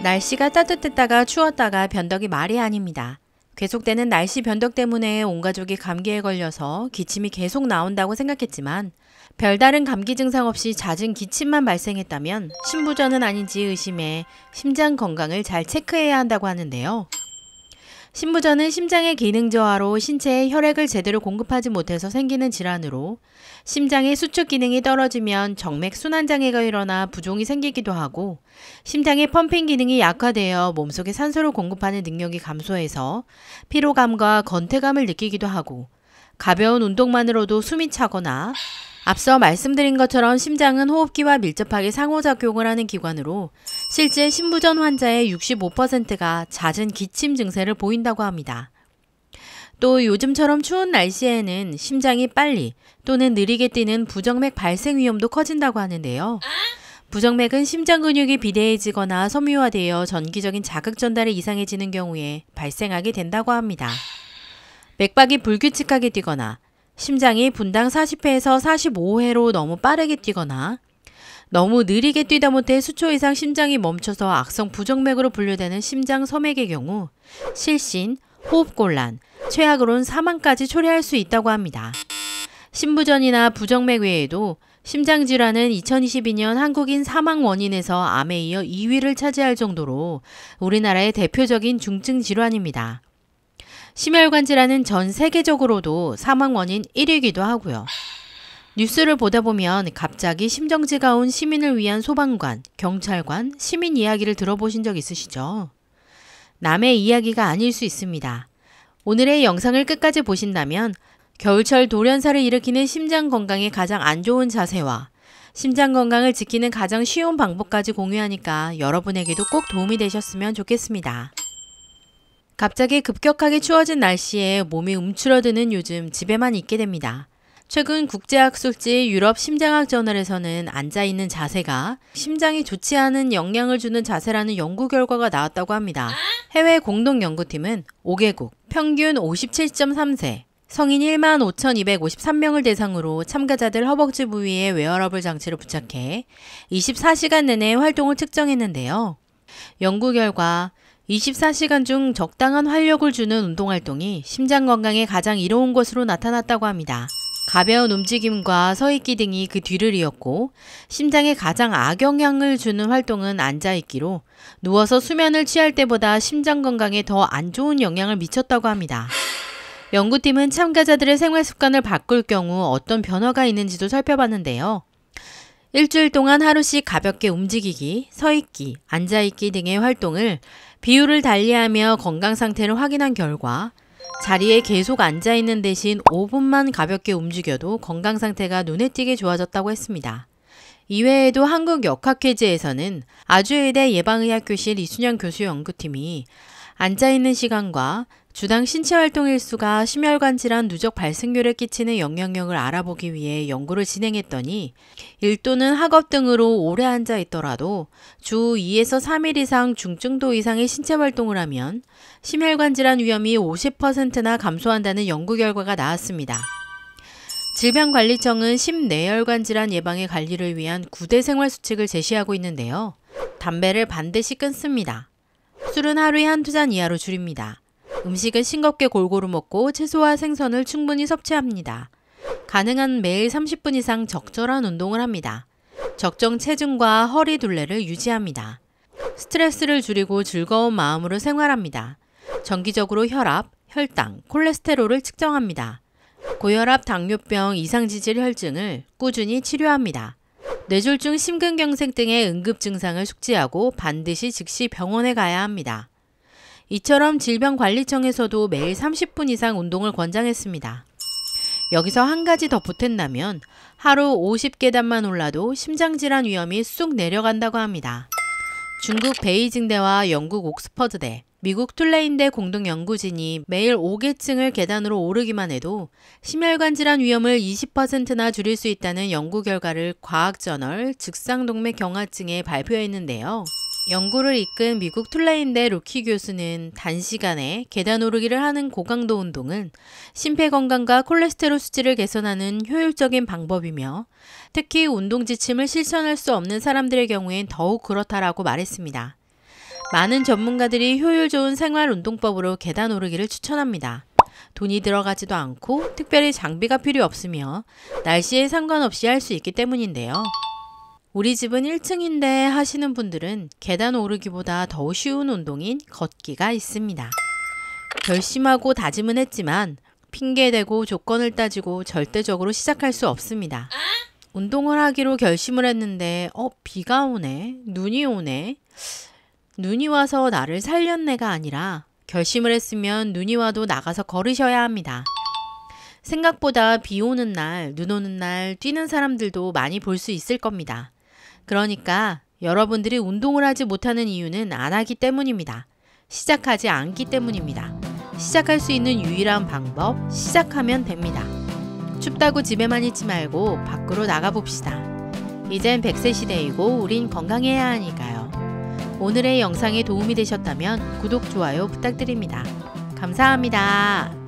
날씨가 따뜻했다가 추웠다가 변덕이 말이 아닙니다. 계속되는 날씨 변덕 때문에 온 가족이 감기에 걸려서 기침이 계속 나온다고 생각했지만 별다른 감기 증상 없이 잦은 기침만 발생했다면 신부전은 아닌지 의심해 심장 건강을 잘 체크해야 한다고 하는데요. 신부전은 심장의 기능 저하로 신체에 혈액을 제대로 공급하지 못해서 생기는 질환으로 심장의 수축 기능이 떨어지면 정맥 순환장애가 일어나 부종이 생기기도 하고 심장의 펌핑 기능이 약화되어 몸속에 산소를 공급하는 능력이 감소해서 피로감과 건태감을 느끼기도 하고 가벼운 운동만으로도 숨이 차거나 앞서 말씀드린 것처럼 심장은 호흡기와 밀접하게 상호작용을 하는 기관으로 실제 신부전 환자의 65%가 잦은 기침 증세를 보인다고 합니다. 또 요즘처럼 추운 날씨에는 심장이 빨리 또는 느리게 뛰는 부정맥 발생 위험도 커진다고 하는데요. 부정맥은 심장 근육이 비대해지거나 섬유화되어 전기적인 자극 전달이 이상해지는 경우에 발생하게 된다고 합니다. 맥박이 불규칙하게 뛰거나 심장이 분당 40회에서 45회로 너무 빠르게 뛰거나 너무 느리게 뛰다 못해 수초 이상 심장이 멈춰서 악성 부정맥으로 분류되는 심장 소맥의 경우 실신, 호흡곤란, 최악으로는 사망까지 초래할 수 있다고 합니다. 신부전이나 부정맥 외에도 심장질환은 2022년 한국인 사망 원인에서 암에 이어 2위를 차지할 정도로 우리나라의 대표적인 중증 질환입니다. 심혈관 질환은 전 세계적으로도 사망 원인 1위이기도 하고요. 뉴스를 보다 보면 갑자기 심정지가 온 시민을 위한 소방관, 경찰관, 시민 이야기를 들어보신 적 있으시죠? 남의 이야기가 아닐 수 있습니다. 오늘의 영상을 끝까지 보신다면 겨울철 돌연사를 일으키는 심장 건강에 가장 안 좋은 자세와 심장 건강을 지키는 가장 쉬운 방법까지 공유하니까 여러분에게도 꼭 도움이 되셨으면 좋겠습니다. 갑자기 급격하게 추워진 날씨에 몸이 움츠러드는 요즘 집에만 있게 됩니다. 최근 국제학술지 유럽 심장학 저널에서는 앉아있는 자세가 심장이 좋지 않은 영향을 주는 자세라는 연구 결과가 나왔다고 합니다. 해외 공동연구팀은 5개국, 평균 57.3세, 성인 15,253명을 대상으로 참가자들 허벅지 부위에 웨어러블 장치를 부착해 24시간 내내 활동을 측정했는데요. 연구 결과 24시간 중 적당한 활력을 주는 운동활동이 심장 건강에 가장 이로운 것으로 나타났다고 합니다. 가벼운 움직임과 서있기 등이 그 뒤를 이었고 심장에 가장 악영향을 주는 활동은 앉아있기로 누워서 수면을 취할 때보다 심장 건강에 더 안 좋은 영향을 미쳤다고 합니다. 연구팀은 참가자들의 생활 습관을 바꿀 경우 어떤 변화가 있는지도 살펴봤는데요. 일주일 동안 하루씩 가볍게 움직이기, 서있기, 앉아있기 등의 활동을 비율을 달리하며 건강 상태를 확인한 결과 자리에 계속 앉아있는 대신 5분만 가볍게 움직여도 건강 상태가 눈에 띄게 좋아졌다고 했습니다. 이외에도 한국역학회지에서는 아주의대 예방의학교실 이순영 교수 연구팀이 앉아있는 시간과 주당 신체활동 일수가 심혈관 질환 누적 발생률에 끼치는 영향력을 알아보기 위해 연구를 진행했더니 일도는 학업 등으로 오래 앉아 있더라도 주 2에서 3일 이상 중증도 이상의 신체활동을 하면 심혈관 질환 위험이 50%나 감소한다는 연구 결과가 나왔습니다. 질병관리청은 심뇌혈관 질환 예방의 관리를 위한 9대 생활수칙을 제시하고 있는데요. 담배를 반드시 끊습니다. 술은 하루에 한두 잔 이하로 줄입니다. 음식은 싱겁게 골고루 먹고 채소와 생선을 충분히 섭취합니다. 가능한 매일 30분 이상 적절한 운동을 합니다. 적정 체중과 허리 둘레를 유지합니다. 스트레스를 줄이고 즐거운 마음으로 생활합니다. 정기적으로 혈압, 혈당, 콜레스테롤을 측정합니다. 고혈압, 당뇨병, 이상지질 혈증을 꾸준히 치료합니다. 뇌졸중, 심근경색 등의 응급 증상을 숙지하고 반드시 즉시 병원에 가야 합니다. 이처럼 질병관리청에서도 매일 30분 이상 운동을 권장했습니다. 여기서 한 가지 더 보탠다면 하루 50계단만 올라도 심장질환 위험이 쑥 내려간다고 합니다. 중국 베이징대와 영국 옥스퍼드대, 미국 툴레인대 공동연구진이 매일 5계층을 계단으로 오르기만 해도 심혈관 질환 위험을 20%나 줄일 수 있다는 연구 결과를 과학저널 즉상동맥경화증에 발표했는데요. 연구를 이끈 미국 툴레인대 루키 교수는 단시간에 계단 오르기를 하는 고강도 운동은 심폐건강과 콜레스테롤 수치를 개선하는 효율적인 방법이며 특히 운동 지침을 실천할 수 없는 사람들의 경우엔 더욱 그렇다라고 말했습니다. 많은 전문가들이 효율 좋은 생활 운동법으로 계단 오르기를 추천합니다. 돈이 들어가지도 않고 특별히 장비가 필요 없으며 날씨에 상관없이 할 수 있기 때문인데요. 우리 집은 1층인데 하시는 분들은 계단 오르기보다 더 쉬운 운동인 걷기가 있습니다. 결심하고 다짐은 했지만 핑계대고 조건을 따지고 절대적으로 시작할 수 없습니다. 운동을 하기로 결심을 했는데 비가 오네, 눈이 오네. 눈이 와서 나를 살렸네가 아니라 결심을 했으면 눈이 와도 나가서 걸으셔야 합니다. 생각보다 비 오는 날, 눈 오는 날 뛰는 사람들도 많이 볼 수 있을 겁니다. 그러니까 여러분들이 운동을 하지 못하는 이유는 안 하기 때문입니다. 시작하지 않기 때문입니다. 시작할 수 있는 유일한 방법, 시작하면 됩니다. 춥다고 집에만 있지 말고 밖으로 나가봅시다. 이젠 100세 시대이고 우린 건강해야 하니까요. 오늘의 영상에 도움이 되셨다면 구독, 좋아요 부탁드립니다. 감사합니다.